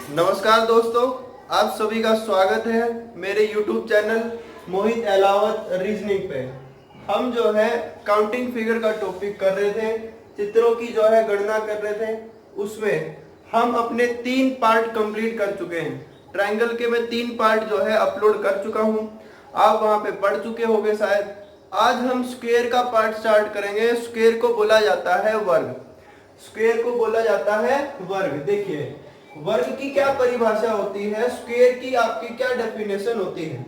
नमस्कार दोस्तों, आप सभी का स्वागत है मेरे YouTube चैनल मोहित अलावत रीजनिंग पे। हम जो है काउंटिंग फिगर का टॉपिक कर रहे थे, चित्रों की जो है गणना कर रहे थे। उसमें हम अपने 3 पार्ट कंप्लीट कर चुके हैं। ट्रायंगल के मैं 3 पार्ट जो है अपलोड कर चुका हूँ, आप वहाँ पे पढ़ चुके होंगे शायद। आज हम स्क्वायर का पार्ट स्टार्ट करेंगे। स्क्वायर को बोला जाता है वर्ग। स्क्वायर को बोला जाता है वर्ग। देखिए, वर्ग की क्या परिभाषा होती है, स्क्वायर की आपकी क्या डेफिनेशन होती है।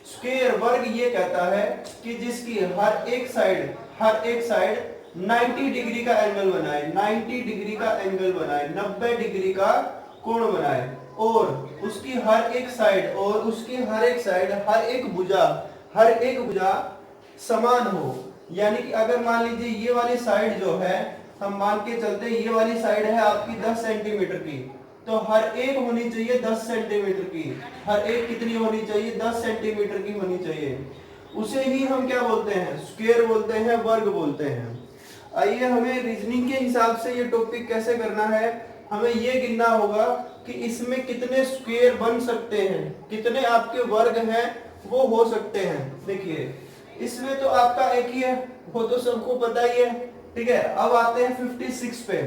स्क्वायर वर्ग ये कहता है कि जिसकी हर एक साइड 90 डिग्री का एंगल बनाए, 90 डिग्री का एंगल बनाए, 90 डिग्री का कोण बनाए, और उसकी हर एक साइड हर एक भुजा समान हो। यानी कि अगर मान लीजिए ये वाली साइड जो है, हम मान के चलते हैं ये वाली साइड है आपकी 10 सेंटीमीटर की, तो हर एक होनी चाहिए 10 सेंटीमीटर की। हर एक कितनी होनी चाहिए? 10 सेंटीमीटर की होनी चाहिए। उसे ही हम क्या बोलते हैं? स्क्वायर बोलते हैं, वर्ग बोलते हैं। आइए, हमें रीजनिंग के हिसाब से ये टॉपिक कैसे करना है, हमें ये गिनना होगा कि इसमें कितने स्क्वायर बन सकते हैं, कितने आपके वर्ग हैं वो हो सकते हैं। देखिए, इसमें तो आपका एक ही है, वो तो सबको पता ही है, ठीक है। अब आते हैं 56 पे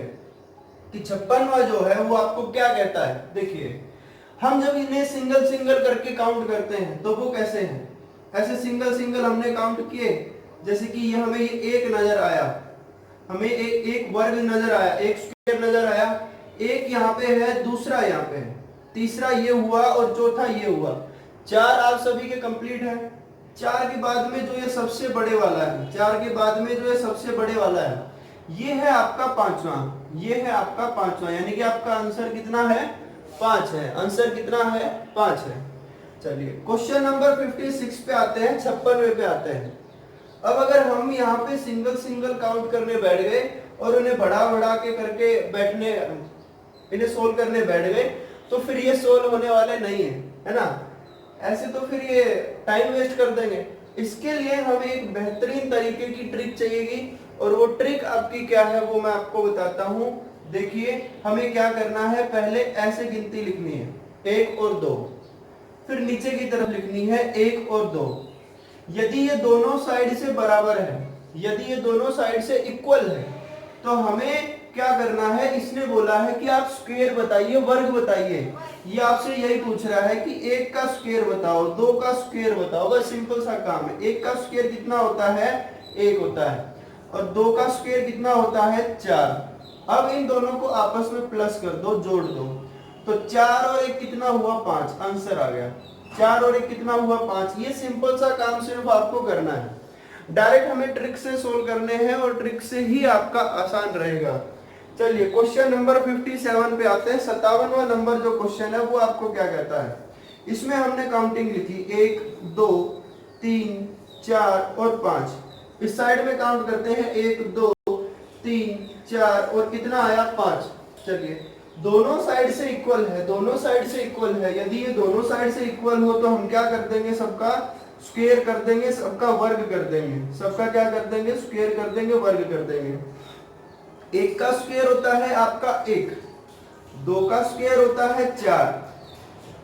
कि 56वां जो है वो आपको क्या कहता है। देखिए, हम जब इन्हें सिंगल सिंगल करके काउंट करते हैं तो वो कैसे हैं? ऐसे सिंगल सिंगल हमने काउंट किए, जैसे कि ये हमें ये एक नजर आया, हमें एक वर्ग नजर आया, एक स्क्वायर नजर आया, एक यहाँ पे है, दूसरा यहाँ पे है, तीसरा ये हुआ और चौथा ये हुआ। 4 आप सभी के कंप्लीट है। 4 के बाद में जो ये सबसे बड़े वाला है, 4 के बाद में जो ये सबसे बड़े वाला है, ये है आपका 5वां, ये है आपका 5वां। यानी कि आपका आंसर कितना है? 5 है। आंसर कितना है? 5 है। चलिए, क्वेश्चन नंबर 56 पे आते हैं, 56वें पे आते हैं। अब अगर हम यहाँ पे सिंगल सिंगल काउंट करने बैठ गए और उन्हें बढ़ा बढ़ा के करके इन्हें सोल्व करने बैठ गए, तो फिर ये सोल्व होने वाले नहीं है ना। ऐसे तो फिर ये टाइम वेस्ट कर देंगे। इसके लिए हमें एक बेहतरीन तरीके की ट्रिक चाहिएगी, और वो ट्रिक आपकी क्या है वो मैं आपको बताता हूँ। देखिए, हमें क्या करना है, पहले ऐसे गिनती लिखनी है 1 और 2, फिर नीचे की तरफ लिखनी है 1 और 2। यदि ये दोनों साइड से बराबर है, यदि ये दोनों साइड से इक्वल है, तो हमें क्या करना है, इसने बोला है कि आप स्क्वायर बताइए, वर्ग बताइए। ये आपसे यही पूछ रहा है कि 1 का स्क्वायर बताओ, 2 का स्क्वायर बताओ। बस सिंपल सा काम है। 1 का स्क्वायर कितना होता है? 1 होता है, और 2 का स्क्वायर कितना होता है? 4। अब इन दोनों को आपस में प्लस कर दो, जोड़ दो, तो 4 और 1 कितना हुआ? 5। आंसर आ गया। 4 और 1 कितना हुआ? 5। ये सिंपल सा काम सिर्फ आपको करना है। डायरेक्ट हमें ट्रिक से सोल्व करने हैं, और ट्रिक से ही आपका आसान रहेगा। चलिए, क्वेश्चन नंबर 57 पे आते हैं। 57वां नंबर जो क्वेश्चन है वो आपको क्या कहता है। इसमें हमने काउंटिंग लिखी 1 2 3 4 और 5। इस साइड में काउंट करते हैं 1 2 3 4 और कितना आया? 5। चलिए, दोनों साइड से इक्वल है, दोनों साइड से इक्वल है। यदि ये दोनों साइड से इक्वल हो तो हम क्या कर देंगे? सबका स्क्वायर कर देंगे, सबका वर्ग कर देंगे। सबका क्या कर देंगे? स्क्वायर कर देंगे, वर्ग कर देंगे। 1 का स्क्वायर होता है आपका 1, 2 का स्क्वायर होता है 4,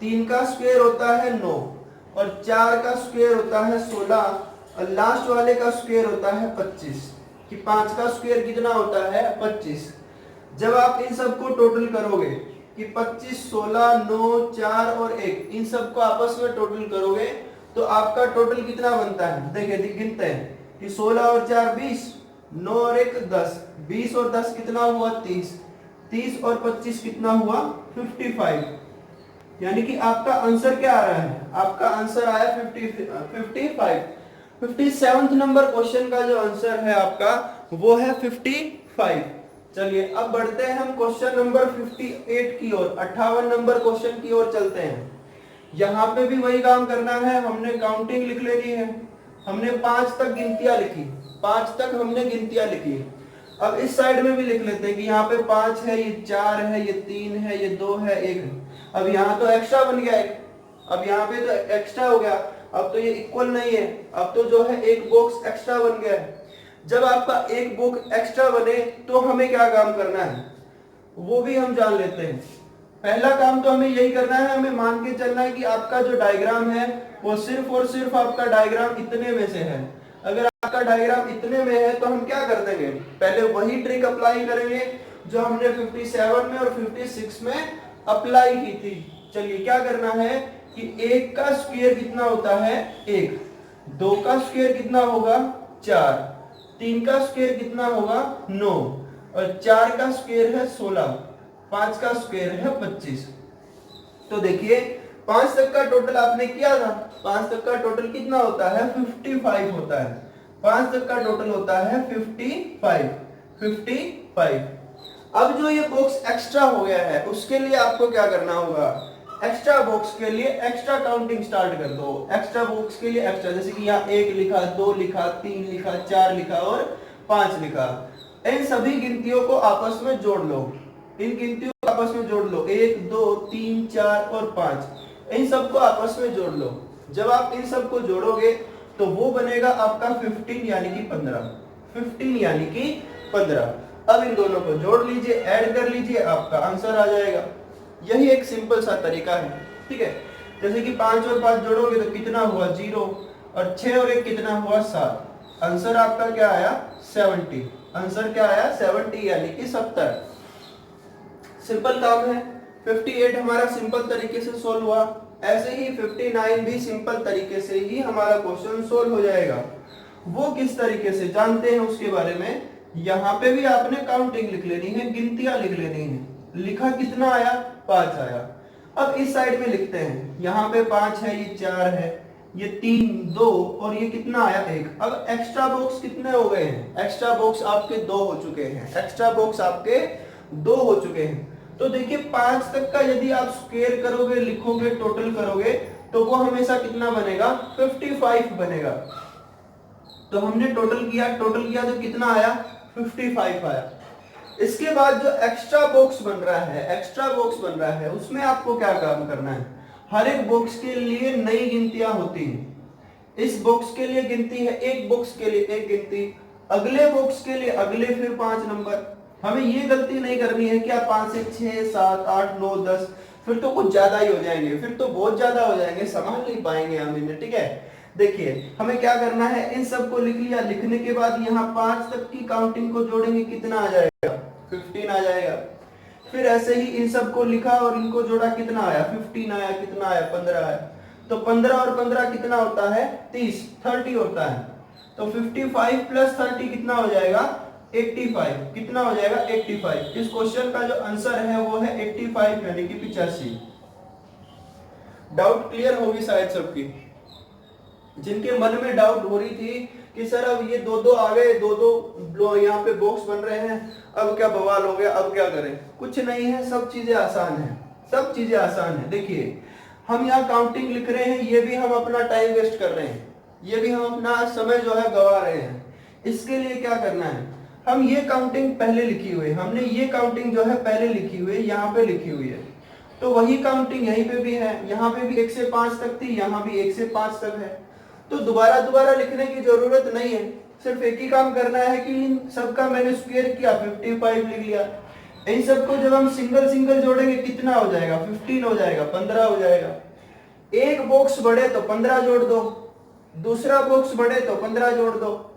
3 का स्क्वायर होता है 9, और 4 का स्क्वायर होता है 16, और लास्ट वाले का स्क्वायर होता है 25। कि 5 का स्क्वायर कितना होता है? 25। जब आप इन सबको टोटल करोगे कि 25 16 9 4 और 1, इन सबको आपस में टोटल करोगे तो आपका टोटल कितना बनता है? देखिए, गिनते हैं कि 16 और 4 20, 9 और 1 10, 20 और 10 कितना हुआ? 30, 30 और 25 कितना हुआ? 55। यानी कि आपका आंसर क्या आ रहा है? आपका आंसर आया 55। 57 नंबर क्वेश्चन का जो आंसर है आपका वो है 55। चलिए, अब बढ़ते हैं हम क्वेश्चन नंबर 58 की ओर, 58 नंबर क्वेश्चन की ओर चलते हैं। यहाँ पे भी वही काम करना है, हमने काउंटिंग लिख लेनी है। हमने 5 तक गिनतियां लिखी, 5 तक हमने गिनतियां लिखी। अब इस साइड में भी लिख लेते हैं कि यहाँ पे 5 है, ये 4 है, ये 3 है, ये 2 है, 1 है। अब यहाँ तो एक्स्ट्रा बन गया एक, अब यहाँ पे तो एक्स्ट्रा हो गया। अब तो ये इक्वल नहीं है, अब तो जो है एक बॉक्स एक्स्ट्रा बन गया है। जब आपका एक बॉक्स एक्स्ट्रा बने तो हमें क्या काम करना है वो भी हम जान लेते हैं, पहला काम तो हमें यही करना है, हमें मान के चलना है कि आपका जो डायग्राम है वो सिर्फ और सिर्फ आपका डायग्राम इतने में से है। अगर आपका डायग्राम इतने में है तो हम क्या कर देंगे, पहले वही ट्रिक अप्लाई करेंगे जो हमने 57 में और 56 में अप्लाई की थी। चलिए क्या करना है कि 1 का स्क्वायर कितना होता है 1, 2 का स्क्वायर कितना होगा 4, 3 का स्क्वायर कितना होगा 9 और 4 का स्क्वायर है 16, 5 का स्क्वायर है 25। तो देखिए 5 तक का टोटल आपने किया था, 5 तक का टोटल कितना होता है 55 होता है, 5 तक का टोटल होता है 55। अब जो ये बॉक्स एक्स्ट्रा हो गया है उसके लिए आपको क्या करना होगा, एक्स्ट्रा बॉक्स के लिए एक्स्ट्रा काउंटिंग स्टार्ट कर दो। एक्स्ट्रा बॉक्स के लिए एक्स्ट्रा, जैसे कि यहाँ 1 लिखा, 2 लिखा, 3 लिखा, 4 लिखा और 5 लिखा। इन सभी गिनतियों को आपस में जोड़ लो, इन गिनतियों को आपस में जोड़ लो, 1 2 3 4 और 5, इन सबको आपस में जोड़ लो। जब आप इन सबको जोड़ोगे तो वो बनेगा आपका 15 यानी कि 15, 15 यानी कि 15। अब इन दोनों को जोड़ लीजिए, ऐड कर लीजिए, आपका आंसर आ जाएगा। यही एक सिंपल सा तरीका है, ठीक है। जैसे कि 5 और 5 जोड़ोगे तो कितना हुआ 0 और 6 और 1 कितना हुआ 7। आंसर आपका क्या आया 70। आंसर क्या आया 70 यानी कि 70। सिंपल काम है। 58 हमारा सिंपल तरीके से सोल्व हुआ, ऐसे ही 59 भी सिंपल तरीके से ही हमारा क्वेश्चन सोल्व हो जाएगा। वो किस तरीके से जानते हैं उसके बारे में। यहाँ पे भी आपने काउंटिंग लिख लेनी है, गिनतियां लिख लेनी है। लिखा कितना आया 5 आया। अब इस साइड में लिखते हैं, यहाँ पे 5 है, ये 4 है, ये 3 2 और ये कितना आया 1। अब एक्स्ट्रा बॉक्स कितने हो गए हैं, एक्स्ट्रा बॉक्स आपके 2 हो चुके हैं, एक्स्ट्रा बॉक्स आपके 2 हो चुके हैं। तो देखिए 5 तक का यदि आप स्क्वायर करोगे, लिखोगे, टोटल करोगे तो वो हमेशा कितना बनेगा 55 बनेगा। तो हमने टोटल किया तो कितना आया 55 आया। इसके बाद जो एक्स्ट्रा बॉक्स बन रहा है, एक्स्ट्रा बॉक्स बन रहा है, उसमें आपको क्या काम करना है, हर एक बॉक्स के लिए नई गिनतियां होती हैं। इस बॉक्स के लिए गिनती है, एक बॉक्स के लिए एक गिनती, अगले बॉक्स के लिए अगले फिर 5 नंबर। हमें ये गलती नहीं करनी है कि आप 5 से 6 7 8 9 10, फिर तो कुछ ज्यादा ही हो जाएंगे, फिर तो बहुत ज्यादा हो जाएंगे, संभाल नहीं पाएंगे हम इन्हें, ठीक है। देखिए हमें क्या करना है, इन सबको लिख लिया, लिखने के बाद यहाँ 5 तक की काउंटिंग को जोड़ेंगे, कितना आ जाएगा 15 आ जाएगा। फिर ऐसे ही इन सबको लिखा और इनको जोड़ा, कितना आया 15 आया, कितना आया 15 आया। तो 15 और 15 कितना होता है 30 होता है। तो 55 प्लस 30 कितना हो जाएगा 85। कितना हो जाएगा 85। इस क्वेश्चन का जो आंसर है वो है 85 यानी कि 85। डाउट क्लियर होगी शायद सबकी। जिनके मन में डाउट हो रही थी कि सर अब ये दो आ गए, दो यहाँ पे बॉक्स बन रहे हैं, अब क्या बवाल हो गया, अब क्या करें, कुछ नहीं है, सब चीजें आसान है, सब चीजें आसान है। देखिए हम यहाँ काउंटिंग लिख रहे हैं, ये भी हम अपना टाइम वेस्ट कर रहे हैं, ये भी हम अपना समय जो है गवा रहे हैं। इसके लिए क्या करना है, हम ये काउंटिंग पहले लिखी हुई है, हमने ये काउंटिंग जो है पहले लिखी हुई है, यहाँ पे लिखी हुई है, तो वही काउंटिंग यहीं पे भी है। यहाँ पे भी 1 से 5 तक थी, यहाँ भी 1 से 5 तक है। तो दोबारा लिखने की जरूरत नहीं है, सिर्फ एक ही काम करना है कि इन सबका मैंने स्क्वायर किया 55 लिख लिया। इन सबको जब हम सिंगल सिंगल जोड़ेंगे कितना हो जाएगा 15 हो जाएगा, 15 हो जाएगा। एक बॉक्स बढ़े तो 15 जोड़ दो, दूसरा बॉक्स बढ़े तो 15 जोड़ दो,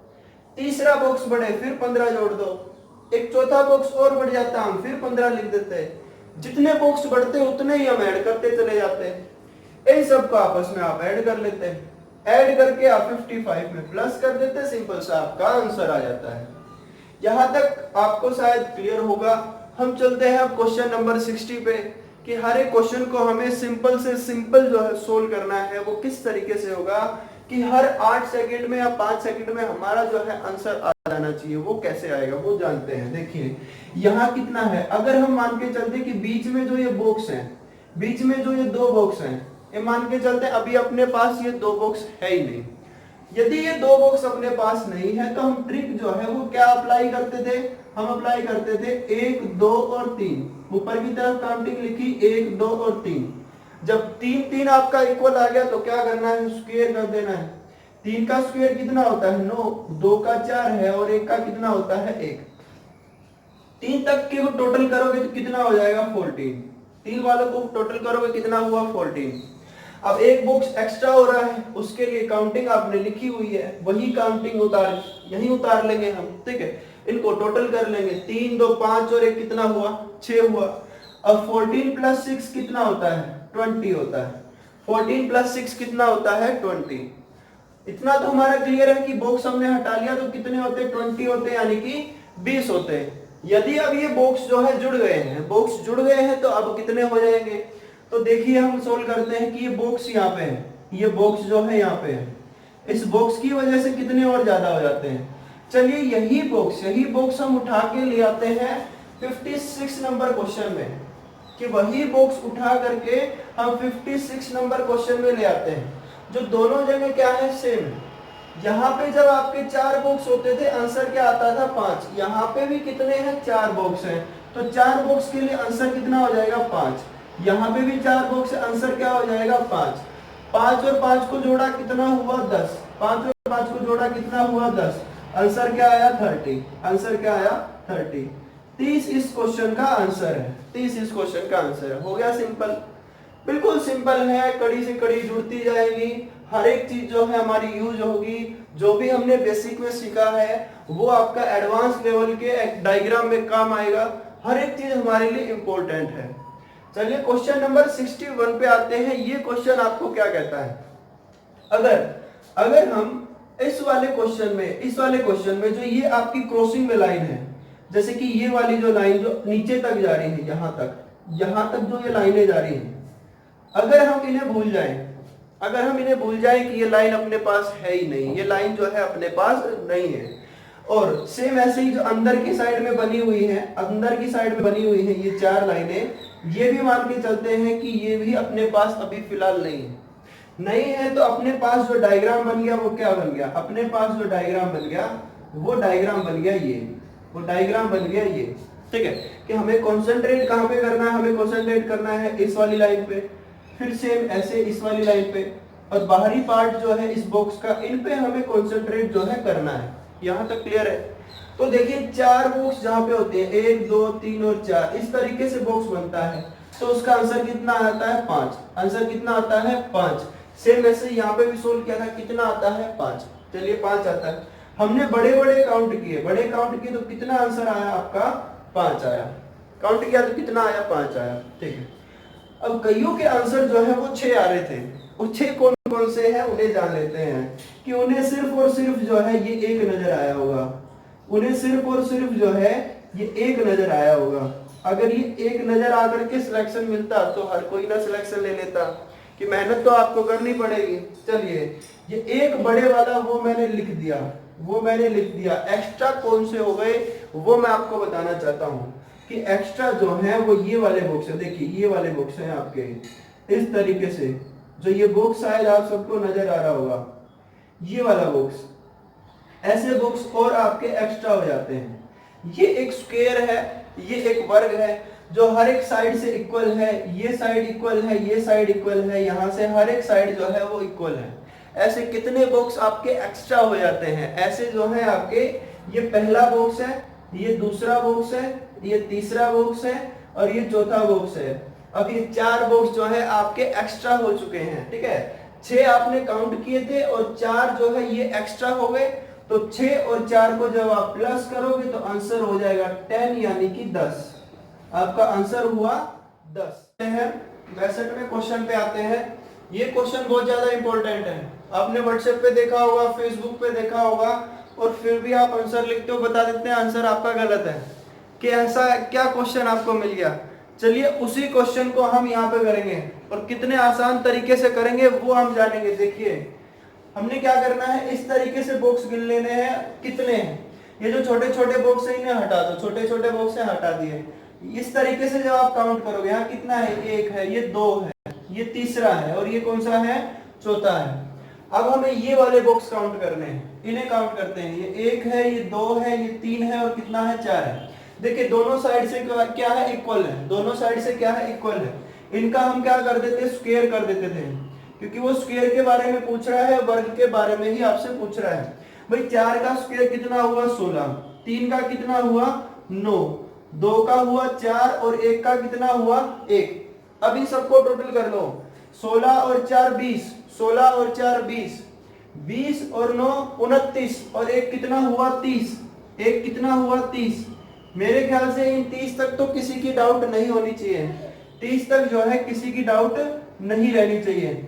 तीसरा बॉक्स बढ़े फिर 15 जोड़ दो, एक चौथा बॉक्स और बढ़ जाता हम फिर 15 लिख देते हैं। जितने बॉक्स बढ़ते उतने ही हम ऐड करते चले जाते हैं। इन सबको आपस में आप ऐड कर लेते हैं, ऐड करके आप 55 में प्लस कर देते, सिंपल सा आपका आंसर आ जाता है। यहां तक आपको शायद क्लियर होगा। हम चलते हैं अब क्वेश्चन नंबर 60 पे कि हर एक क्वेश्चन को हमें सिंपल से सिंपल जो है सोल्व करना है। वो किस तरीके से होगा कि हर 8 सेकंड में या 5 सेकंड में हमारा जो है आंसर आ जाना चाहिए। वो कैसे आएगा वो जानते हैं। देखिए यहाँ कितना है, अगर हम मान के चलते कि बीच में जो ये बॉक्स है, बीच में जो ये 2 बॉक्स हैं, ये मान के चलते अभी अपने पास ये 2 बॉक्स है ही नहीं। यदि ये 2 बॉक्स अपने पास नहीं है तो हम ट्रिक जो है वो क्या अप्लाई करते थे, हम अप्लाई करते थे 1 2 और 3। ऊपर की तरफ काउंटिंग लिखी 1 2 और 3। जब 3 आपका इक्वल आ गया तो क्या करना है, स्क्वायर कर देना है। 3 का स्क्वायर कितना होता है 9, 2 का 4 है और 1 का कितना होता है 1। 3 तक के वो टोटल करोगे तो कितना हो जाएगा 14। 3 वालों को टोटल करोगे कितना हुआ 14। अब एक बॉक्स एक्स्ट्रा हो रहा है, उसके लिए काउंटिंग आपने लिखी हुई है, वही काउंटिंग यहीं उतार लेंगे हम, ठीक है। इनको टोटल कर लेंगे, 3 2 5 और 1 कितना हुआ 6 हुआ। अब 14 प्लस 6 कितना होता है 20 होता है। 14 प्लस 6 कितना होता है 20। इतना तो हमारा क्लियर है कि बॉक्स हमने हटा लिया तो कितने होते हैं 20 होते हैं, यानी कि 20 होते हैं। यदि अब ये बॉक्स जो है जुड़ गए हैं, बॉक्स जुड़ गए हैं तो अब कितने हो जाएंगे, तो देखिए हम सोल्व करते हैं कि ये बॉक्स यहाँ पे है, ये बॉक्स जो है यहाँ पे है, इस बॉक्स की वजह से कितने और ज्यादा हो जाते हैं। चलिए यही बॉक्स हम उठा के ले आते हैं 56 नंबर क्वेश्चन में, कि वही बॉक्स उठा करके हम 56 नंबर क्वेश्चन में ले आते हैं, जो दोनों जगह क्या है सेम है। यहाँ पे जब आपके 4 बॉक्स होते थे आंसर क्या आता था 5, यहाँ पे भी कितने हैं 4 बॉक्स हैं, तो 4 बॉक्स के लिए आंसर कितना हो जाएगा 5। यहाँ पे भी 4 बॉक्स है, आंसर क्या हो जाएगा 5। 5 और 5 को जोड़ा कितना हुआ 10, 5 और 5 को जोड़ा कितना हुआ 10, आंसर क्या आया 30। आंसर क्या आया 30। 30 इस क्वेश्चन का आंसर है, 30 इस क्वेश्चन का आंसर है। हो गया सिंपल, बिल्कुल सिंपल है, कड़ी से कड़ी जुड़ती जाएगी, हर एक चीज जो है हमारी यूज होगी। जो भी हमने बेसिक में सीखा है वो आपका एडवांस लेवल के डायग्राम में काम आएगा, हर एक चीज हमारे लिए इंपॉर्टेंट है। चलिए क्वेश्चन नंबर 61 पे आते हैं। ये क्वेश्चन आपको क्या कहता है, अगर हम इस वाले क्वेश्चन में जो ये आपकी क्रॉसिंग में लाइन है, जैसे कि ये वाली जो लाइन जो नीचे तक जा रही है, यहाँ तक जो ये लाइनें जा रही हैं, अगर हम इन्हें भूल जाएं कि ये लाइन अपने पास है ही नहीं, ये लाइन जो है अपने पास नहीं है, और सेम ऐसे ही जो अंदर की साइड में बनी हुई है ये 4 लाइनें, ये भी मान के चलते हैं कि ये भी अपने पास अभी फिलहाल नहीं है, तो अपने पास जो डायग्राम बन गया वो क्या बन गया, अपने पास जो डायग्राम बन गया वो डायग्राम बन गया ये, ठीक है। कि हमें कंसंट्रेट कहाँ पे करना है, हमें कंसंट्रेट करना है इस वाली लाइन पे, फिर सेम ऐसे इस वाली लाइन पे, और बाहरी पार्ट जो है इस बॉक्स का, इन पे हमें कंसंट्रेट जो है करना है। यहाँ तक क्लियर है। तो देखिए 4 बॉक्स जहाँ पे होते हैं 1 2 3 और 4, इस तरीके से बॉक्स बनता है, तो उसका आंसर कितना आता है 5। आंसर कितना आता है 5। सेम ऐसे यहाँ पे भी सोल्व किया था, कितना आता है 5। चलिए 5 आता है। हमने बड़े काउंट किए तो कितना आंसर आया आपका 5 आया। काउंट किया तो कितना आया 5 आया, ठीक है। अब कईयों के आंसर जो है वो 6 आ रहे थे, वो 6 कौन कौन से हैं उन्हें जान लेते हैं, कि उन्हें सिर्फ और सिर्फ जो है ये एक नजर आया होगा, उन्हें सिर्फ और सिर्फ जो है ये एक नजर आया होगा। अगर ये एक नजर आकर के सिलेक्शन मिलता तो हर कोई ना सिलेक्शन ले लेता, कि मेहनत तो आपको करनी पड़ेगी। चलिए ये एक बड़े वाला वो मैंने लिख दिया, एक्स्ट्रा कौन से हो गए वो मैं आपको बताना चाहता हूँ, कि एक्स्ट्रा जो है वो ये वाले बॉक्स है। देखिए ये वाले बॉक्स हैं आपके, इस तरीके से जो ये बॉक्स शायद आप सबको नजर आ रहा होगा, ये वाला बॉक्स, ऐसे बॉक्स और आपके एक्स्ट्रा हो जाते हैं। ये एक स्क्वायर है, ये एक वर्ग है, जो हर एक साइड से इक्वल है, ये साइड इक्वल है, ये साइड इक्वल है, यहाँ से हर एक साइड जो है वो इक्वल है। ऐसे कितने बॉक्स आपके एक्स्ट्रा हो जाते हैं। ऐसे जो है आपके, ये पहला बॉक्स है, ये दूसरा बॉक्स है, ये तीसरा बॉक्स है और ये चौथा बॉक्स है। अब ये 4 बॉक्स जो है आपके एक्स्ट्रा हो चुके हैं, ठीक है। 6 आपने काउंट किए थे और 4 जो है ये एक्स्ट्रा हो गए, तो 6 और 4 को जब आप प्लस करोगे तो आंसर हो जाएगा 10 यानी कि 10। आपका आंसर हुआ 10 है। 62वें क्वेश्चन पे आते हैं। ये क्वेश्चन बहुत ज्यादा इंपॉर्टेंट है, आपने व्हाट्सएप पे देखा होगा, फेसबुक पे देखा होगा, और फिर भी आप आंसर लिखते हो, बता देते हैं आंसर आपका गलत है, कि ऐसा क्या क्वेश्चन आपको मिल गया। चलिए उसी क्वेश्चन को हम यहाँ पे करेंगे, और कितने आसान तरीके से करेंगे वो हम जानेंगे। देखिए हमने क्या करना है, इस तरीके से बॉक्स गिन लेने हैं, कितने हैं। ये जो छोटे छोटे बॉक्स है इन्हें हटा दो, छोटे छोटे बॉक्स है हटा दिए। इस तरीके से जब आप काउंट करोगे, यहाँ कितना है, 1 है, ये 2 है, ये तीसरा है, और ये कौन सा है, चौथा है। अब हमें ये वाले बॉक्स काउंट करने हैं, इन्हें काउंट करते हैं। ये 1 है, ये 2 है, ये 3 है, और कितना है, 4 है। देखिए दोनों साइड से क्या है, इक्वल है, दोनों साइड से क्या है, इक्वल है। इनका हम क्या कर देते, स्क्वायर कर देते थे, क्योंकि वो स्क्वायर के बारे में पूछ रहा है, वर्ग के बारे में ही आपसे पूछ रहा है। भाई 4 का स्क्वायर कितना हुआ, 16, 3 का कितना हुआ, 9, 2 का हुआ 4, और 1 का कितना हुआ, 1। अब इन सबको टोटल कर लो, 16 और 4 20, 16 और 4 20, 20 और 9 29, और एक कितना हुआ 30, एक कितना हुआ 30। मेरे ख्याल से इन 30 तक तो किसी की डाउट नहीं होनी चाहिए, 30 तक जो है किसी की डाउट नहीं रहनी चाहिए।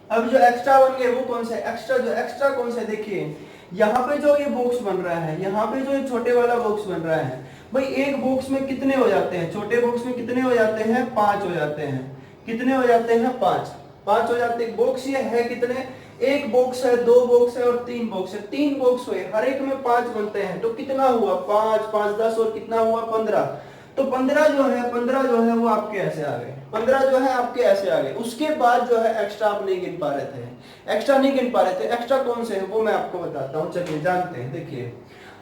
अब जो एक्स्ट्रा बन गए वो कौन से, एक्स्ट्रा कौन से, देखिए यहाँ पे जो ये बॉक्स बन रहा है, यहाँ पे जो ये छोटे वाला बॉक्स बन रहा है, भाई एक बॉक्स में कितने हो जाते हैं, छोटे बॉक्स में कितने हो जाते हैं, 5 हो जाते हैं। कितने हो जाते हैं, 5 हो जाते हैं। बॉक्स ये है कितने, एक बॉक्स है, 2 बॉक्स है और 3 बॉक्स है, 3 बॉक्स हुए, हर एक में 5 बनते हैं, तो कितना हुआ 5 5 10 और कितना हुआ 15। तो 15 जो है वो आपके ऐसे आ गए, 15 जो है आपके ऐसे आ गए। उसके बाद जो है एक्स्ट्रा आप नहीं गिन पा रहे थे, एक्स्ट्रा कौन से है वो मैं आपको बताता हूँ, चलिए जानते हैं। देखिए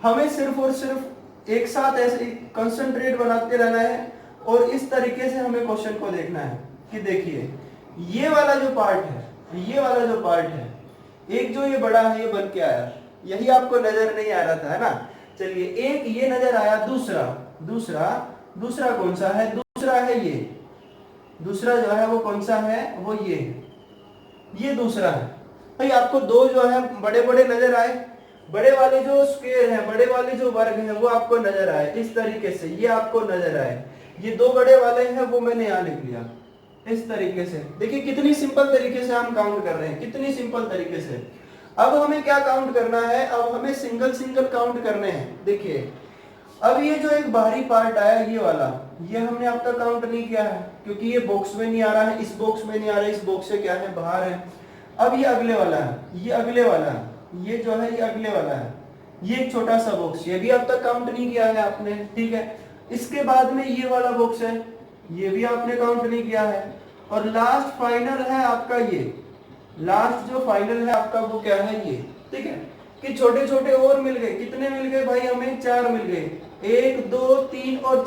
हमें सिर्फ और सिर्फ एक साथ ऐसे कंसंट्रेट बनाते रहना है और इस तरीके से हमें क्वेश्चन को देखना है कि देखिए ये वाला जो पार्ट है, एक जो ये बड़ा है ये बन के आया, यही आपको नजर नहीं आ रहा था, है ना। चलिए एक ये नजर आया, दूसरा कौन सा है, दूसरा है ये, दूसरा जो है वो कौन सा है, वो ये दूसरा है। भाई आपको दो जो है बड़े बड़े नजर आए, बड़े वाले जो स्क्वायर है, बड़े वाले जो वर्ग है वो आपको नजर आए इस तरीके से, ये आपको नजर आए, ये दो बड़े वाले हैं वो मैंने यहाँ लिख लिया इस तरीके से। देखिए कितनी सिंपल तरीके से हम काउंट कर रहे हैं, कितनी सिंपल तरीके से। अब हमें क्या काउंट करना है, अब हमें सिंगल काउंट करने हैं। देखिए अब ये जो एक बाहरी पार्ट आया ये वाला, ये हमने अब तक काउंट नहीं किया है क्योंकि ये बॉक्स में नहीं आ रहा है, इस बॉक्स में नहीं आ रहा है, इस बॉक्स से क्या है बाहर है। अब ये अगले वाला है, ये अगले वाला है, ये जो है ये अगले वाला है, ये एक छोटा सा बॉक्स, ये भी अब तक काउंट नहीं किया है आपने, ठीक है। इसके बाद में ये वाला बॉक्स है, ये भी आपने काउंट नहीं किया है। और लास्ट फाइनल है आपका ये, लास्ट जो फाइनल है आपका वो क्या है ये, ठीक है। कि छोटे छोटे और मिल गए, कितने मिल गए भाई हमें, 4 मिल गए, 1 2 3 और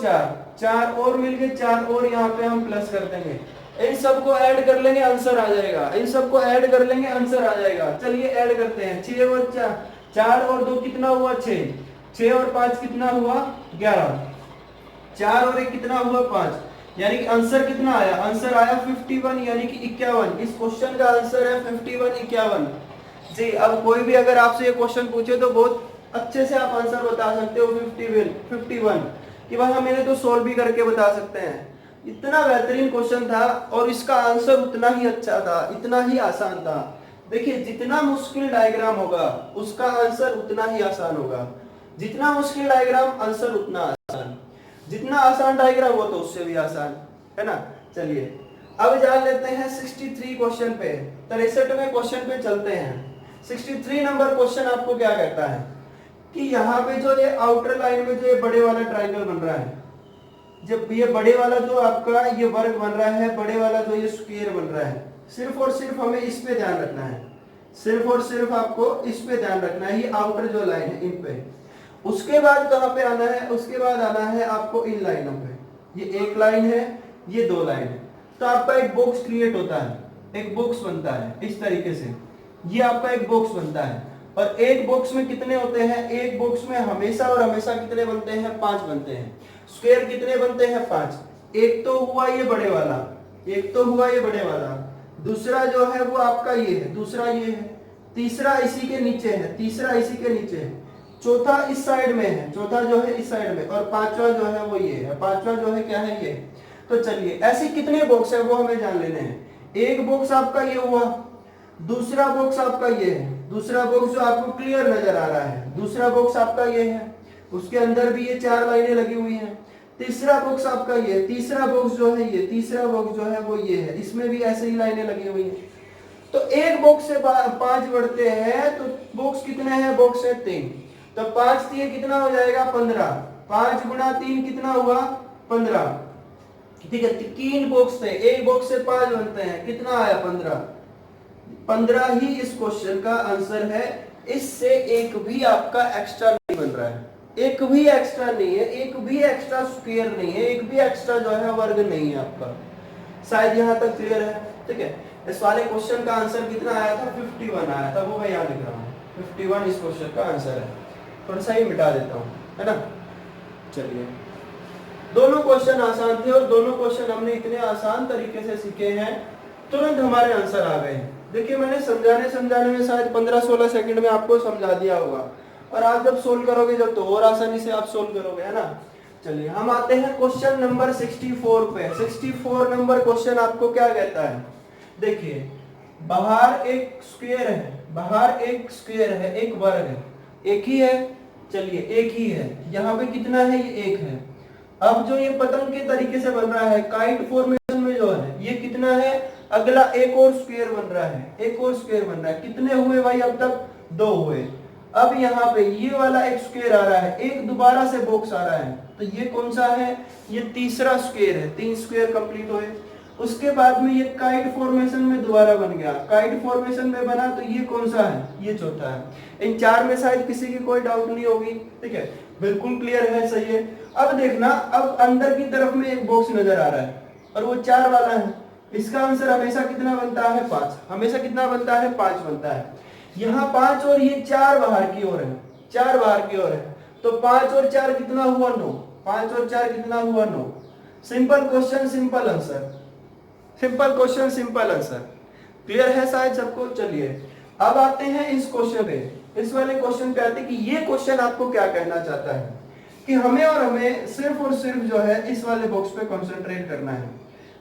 4 और मिल गए, 4 और यहाँ पे हम प्लस कर देंगे, इन सबको ऐड कर लेंगे आंसर आ जाएगा, इन सबको ऐड कर लेंगे आंसर आ जाएगा। चलिए ऐड करते हैं, 6 और 4 और 2 कितना हुआ 6 और 5 कितना हुआ 11, 4 और 1 कितना हुआ 5, यानी कि आंसर कितना आया, आंसर आया 51 यानी कि 51। इस क्वेश्चन का आंसर है 51 51 जी। अब कोई भी अगर आपसे ये क्वेश्चन पूछे तो बहुत अच्छे से आप आंसर बता सकते हो 51 कि भाई हम मैंने तो सोल्व भी करके बता सकते हैं। इतना बेहतरीन क्वेश्चन था और इसका आंसर उतना ही अच्छा था, इतना ही आसान था। देखिए जितना मुश्किल डायग्राम होगा उसका आंसर उतना ही आसान होगा, जितना मुश्किल डायग्राम आंसर उतना आसान, जितना आसान डायग्राम हो तो उससे भी आसान, है ना। चलिए अब जान लेते हैं 63 क्वेश्चन पे, 63वें क्वेश्चन पे चलते हैं। 63 नंबर क्वेश्चन आपको क्या कहता है कि यहाँ पे जो ये आउटर लाइन में जो ये बड़े वाला ट्राइंगल बन रहा है, जब ये बड़े वाला जो आपका ये वर्ग बन रहा है, बड़े वाला जो ये स्क्वायर बन रहा है, सिर्फ और सिर्फ हमें इस पे ध्यान रखना है, सिर्फ और सिर्फ आपको इस पे ध्यान रखना है, ये आउटर जो लाइन है इन पे। उसके बाद कहाँ पे आना है, उसके बाद आना है आपको इन लाइनों पे, ये एक लाइन है, ये 2 लाइन है, तो आपका एक बॉक्स क्रिएट होता है, एक बॉक्स बनता है इस तरीके से, ये आपका एक बॉक्स बनता है। और एक बॉक्स में कितने होते हैं, एक बॉक्स में हमेशा और हमेशा कितने बनते हैं, 5 बनते हैं। स्क्वायर कितने बनते हैं, 5। एक तो हुआ ये बड़े वाला, एक तो हुआ ये बड़े वाला, दूसरा जो है वो आपका ये है, दूसरा ये है, तीसरा इसी के नीचे है, तीसरा इसी के नीचे है, चौथा इस साइड में है, चौथा जो है इस साइड में, और पांचवा जो है वो ये है, पांचवा जो है क्या है ये। तो चलिए ऐसे कितने बॉक्स है वो हमें जान लेने हैं। एक बॉक्स आपका ये हुआ, दूसरा बॉक्स आपका ये है, दूसरा बॉक्स जो आपको क्लियर नजर आ रहा है, दूसरा बॉक्स आपका ये है, उसके अंदर भी ये 4 लाइनें लगी हुई हैं। तीसरा बॉक्स आपका ये, तीसरा बॉक्स जो है ये, तीसरा बॉक्स जो है वो ये है, इसमें भी ऐसे ही लाइनें लगी हुई हैं। तो एक बॉक्स से 5 बढ़ते हैं तो बॉक्स कितने हैं, बॉक्स है 3, तो 5 3 कितना हो जाएगा 15, 5 गुना 3 कितना हुआ 15, ठीक है। 3 बॉक्स थे, एक बॉक्स से 5 बनते हैं, कितना आया 15 ही इस क्वेश्चन का आंसर है। इससे एक भी आपका एक्स्ट्रा नहीं बन रहा है, एक भी एक्स्ट्रा नहीं है, एक भी एक्स्ट्रा स्क्वायर नहीं है, एक भी एक्स्ट्रा जो है वर्ग नहीं है आपका। शायद यहाँ तक क्लियर है, ठीक है। इस वाले क्वेश्चन का आंसर कितना आया था, 51 आया था, वो मैं यहाँ लिख रहा हूँ, 51 इस क्वेश्चन का आंसर है। थोड़ा सा ही मिटा देता हूँ, है ना। चलिए दोनों क्वेश्चन आसान थे और दोनों क्वेश्चन हमने इतने आसान तरीके से सीखे हैं, तुरंत हमारे आंसर आ गए। देखिए मैंने समझाने में शायद 15-16 सेकंड में आपको समझा दिया होगा, और आप जब सोल्व करोगे जब तो और आसानी से आप सोल्व करोगे, है ना। चलिए हम आते हैं क्वेश्चन नंबर 64 पे। 64 नंबर क्वेश्चन आपको क्या कहता है, देखिए बाहर एक स्क्वायर है, एक वर्ग है, एक ही है, चलिए एक ही है, यहाँ पे कितना है, ये एक है। अब जो ये पतंग के तरीके से बन रहा है काइट फॉर्मेशन में जो है, ये कितना है, अगला एक और स्क्वायर बन रहा है, कितने हुए भाई, अब तक 2 हुए। अब यहाँ पे ये वाला एक स्क्वायर आ रहा है, एक दोबारा से बॉक्स आ रहा है, तो ये कौन सा है, ये तीसरा स्क्वायर है, 3 स्क्वायर कंप्लीट हुए। उसके बाद में ये काइट फॉर्मेशन में दोबारा बन गया, काइट फॉर्मेशन में बना, तो ये कौन सा है, ये चौथा है। इन 4 में शायद किसी की कोई डाउट नहीं होगी, ठीक है, बिल्कुल क्लियर है, सही है। अब देखना, अब अंदर की तरफ में एक बॉक्स नजर आ रहा है और वो 4 वाला है, इसका आंसर हमेशा कितना बनता है, 5, हमेशा कितना बनता है, 5 बनता है। यहाँ 5 और ये 4 बाहर की ओर है, 4 बाहर की ओर है, तो 5 और 4 कितना हुआ, 9, 5 और 4 कितना हुआ, 9। Simple question simple answer, simple question simple answer, clear है शायद सबको। चलिए अब आते हैं इस क्वेश्चन पे, इस वाले क्वेश्चन पे आते हैं कि ये क्वेश्चन आपको क्या कहना चाहता है, कि हमें सिर्फ और सिर्फ जो है इस वाले बॉक्स पे कंसंट्रेट करना है।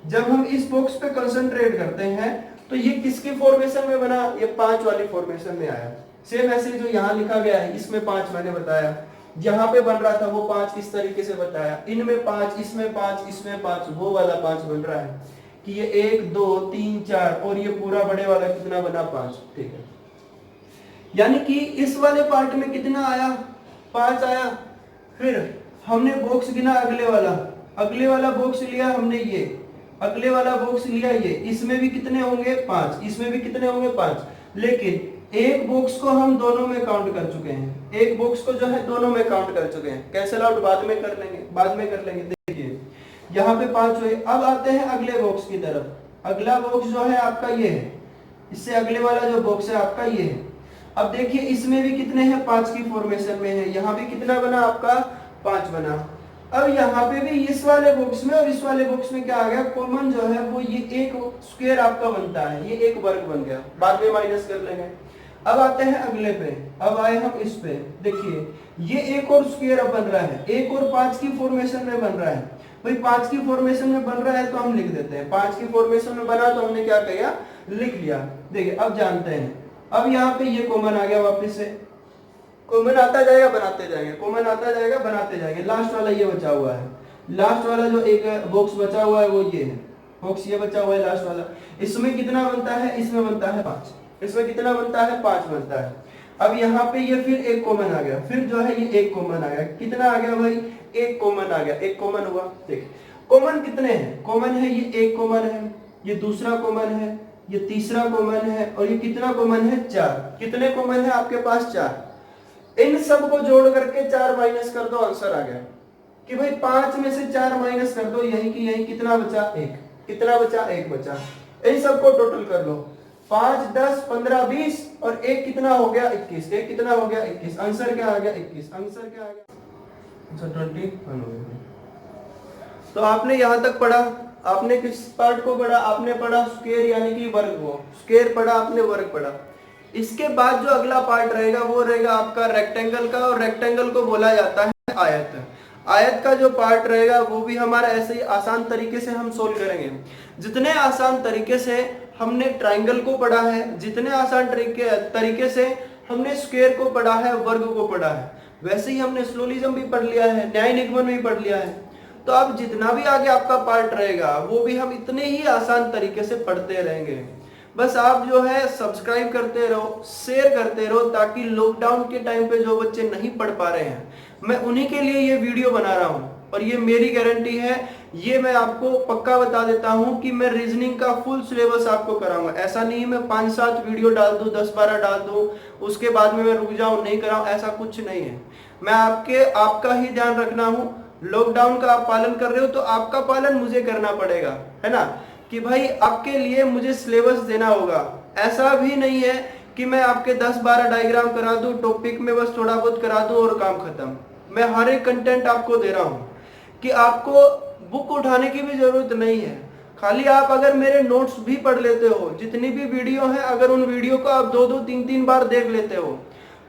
जब हम इस बॉक्स पे कंसंट्रेट करते हैं तो ये किसकी फॉर्मेशन में बना, ये 5 वाली फॉर्मेशन में आया। सेम ऐसे जो यहाँ लिखा गया है, इसमें 5 मैंने बताया, जहां पे बन रहा था वो 5 इस तरीके से बताया, इनमें 5, इसमें 5, इसमें 5, वो वाला 5 बन रहा है कि ये 1 2 3 4 और ये पूरा बड़े वाला कितना बना, 5, ठीक है। यानी कि इस वाले पार्ट में कितना आया, 5 आया। फिर हमने बॉक्स गिना, अगले वाला बॉक्स लिया हमने, ये अगले वाला बॉक्स लिया, ये इसमें भी कितने होंगे, 5, इसमें भी कितने होंगे, 5। लेकिन एक बॉक्स को हम दोनों में काउंट कर चुके हैं, एक बॉक्स को जो है दोनों में काउंट कर चुके हैं, कैंसिल आउट बाद में कर लेंगे। देखिए यहाँ पे 5 हुए। अब आते हैं अगले बॉक्स की तरफ, अगला बॉक्स जो है आपका ये है, इससे अगले वाला जो बॉक्स है आपका ये है। अब देखिए इसमें भी कितने हैं, 5 की फॉर्मेशन में है, यहाँ भी कितना बना आपका, 5 बना। अब यहाँ पे भी इस वाले बॉक्स में और इस वाले बॉक्स में क्या आ गया, कॉमन जो है वो ये एक स्क्वायर आपका बनता है, ये एक वर्ग बन गया, बाद में माइनस कर लेंगे। अब आते हैं अगले पे, अब आए हम इस पे, देखिए ये एक और स्क्वायर अब बन रहा है, एक और 5 की फॉर्मेशन में बन रहा है। भाई 5 की फॉर्मेशन में बन रहा है तो हम लिख देते हैं, 5 की फॉर्मेशन में बना तो हमने क्या किया, लिख लिया। देखिए अब जानते हैं, अब यहाँ पे ये कॉमन आ गया, वापस से कॉमन आता जाएगा बनाते जाएंगे, कॉमन आता जाएगा बनाते जाएंगे। लास्ट वाला ये बचा हुआ है, लास्ट वाला जो एक बॉक्स बचा हुआ है वो ये है, बॉक्स ये बचा हुआ है लास्ट वाला। इसमें कितना बनता है, इसमें बनता है 5, इसमें कितना बनता है, 5 बनता है। अब यहाँ पे ये फिर एक कॉमन आ गया, फिर जो है ये एक कॉमन आ गया, कितना आ गया भाई, एक कॉमन आ गया, एक कॉमन हुआ। देख कॉमन कितने हैं, कॉमन है ये एक कॉमन है, ये दूसरा कॉमन है, ये तीसरा कॉमन है, और ये कितना कॉमन है, 4। कितने कॉमन है आपके पास, 4। इन सब को जोड़ करके 4 माइनस कर दो, आंसर आ गया कि भाई 5 में से 4 माइनस कर दो, यही की यही कितना बचा, 1। कितना बचा, 1 बचा। इन सबको टोटल कर लो, 5 10 15 20 और 1 कितना हो गया, 21। 1 कितना हो गया, 21। आंसर क्या आ गया, 21। आंसर क्या आ गया, आंसर 21 हो गया। तो आपने यहां तक पढ़ा, आपने किस पार्ट को पढ़ा, आपने पढ़ा स्क्वायर यानी कि वर्ग को, स्क्वायर पढ़ा आपने, वर्ग पढ़ा। इसके बाद जो अगला पार्ट रहेगा वो रहेगा आपका रेक्टेंगल का, और रेक्टेंगल को बोला जाता है आयत। आयत का जो पार्ट रहेगा वो भी हमारा ऐसे ही आसान तरीके से हम सोल्व करेंगे। जितने आसान तरीके से हमने ट्राइंगल को पढ़ा है, जितने आसान तरीके से हमने स्क्वायर को पढ़ा है, वर्ग को पढ़ा है, वैसे ही हमने स्लोलिज्म भी पढ़ लिया है, न्याय निगमन भी पढ़ लिया है। तो अब जितना भी आगे आपका पार्ट रहेगा वो भी हम इतने ही आसान तरीके से पढ़ते रहेंगे। बस आप जो है सब्सक्राइब करते रहो, शेयर करते रहो, ताकि लॉकडाउन के टाइम पे जो बच्चे नहीं पढ़ पा रहे हैं, मैं उन्हीं के लिए ये वीडियो बना रहा हूँ। और ये मेरी गारंटी है, ये मैं आपको पक्का बता देता हूँ कि मैं रीजनिंग का फुल सिलेबस आपको कराऊंगा। ऐसा नहीं मैं 5-7 वीडियो डाल दूं, 10-12 डाल दूं, उसके बाद में मैं रुक जाऊं, नहीं कराऊं, ऐसा कुछ नहीं है। मैं आपका ही ध्यान रखना हूँ। लॉकडाउन का आप पालन कर रहे हो तो आपका पालन मुझे करना पड़ेगा, है ना, कि भाई आपके लिए मुझे सिलेबस देना होगा। ऐसा भी नहीं है कि मैं आपके 10-12 डायग्राम करा दूं, टॉपिक में बस थोड़ा बहुत करा दूं और काम खत्म। मैं हर एक कंटेंट आपको दे रहा हूं। कि आपको बुक उठाने की भी जरूरत नहीं है। खाली आप अगर मेरे नोट्स भी पढ़ लेते हो, जितनी भी वीडियो हैं, अगर उन वीडियो को आप 2-2, 3-3 बार देख लेते हो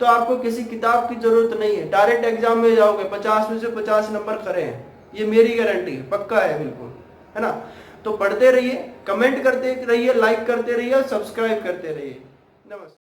तो आपको किसी किताब की जरूरत नहीं है। डायरेक्ट एग्जाम में जाओगे, 50 में से 50 नंबर खरे हैं, ये मेरी गारंटी है, पक्का है बिल्कुल, है ना। तो पढ़ते रहिए, कमेंट करते रहिए, लाइक करते रहिए, सब्सक्राइब करते रहिए। नमस्कार।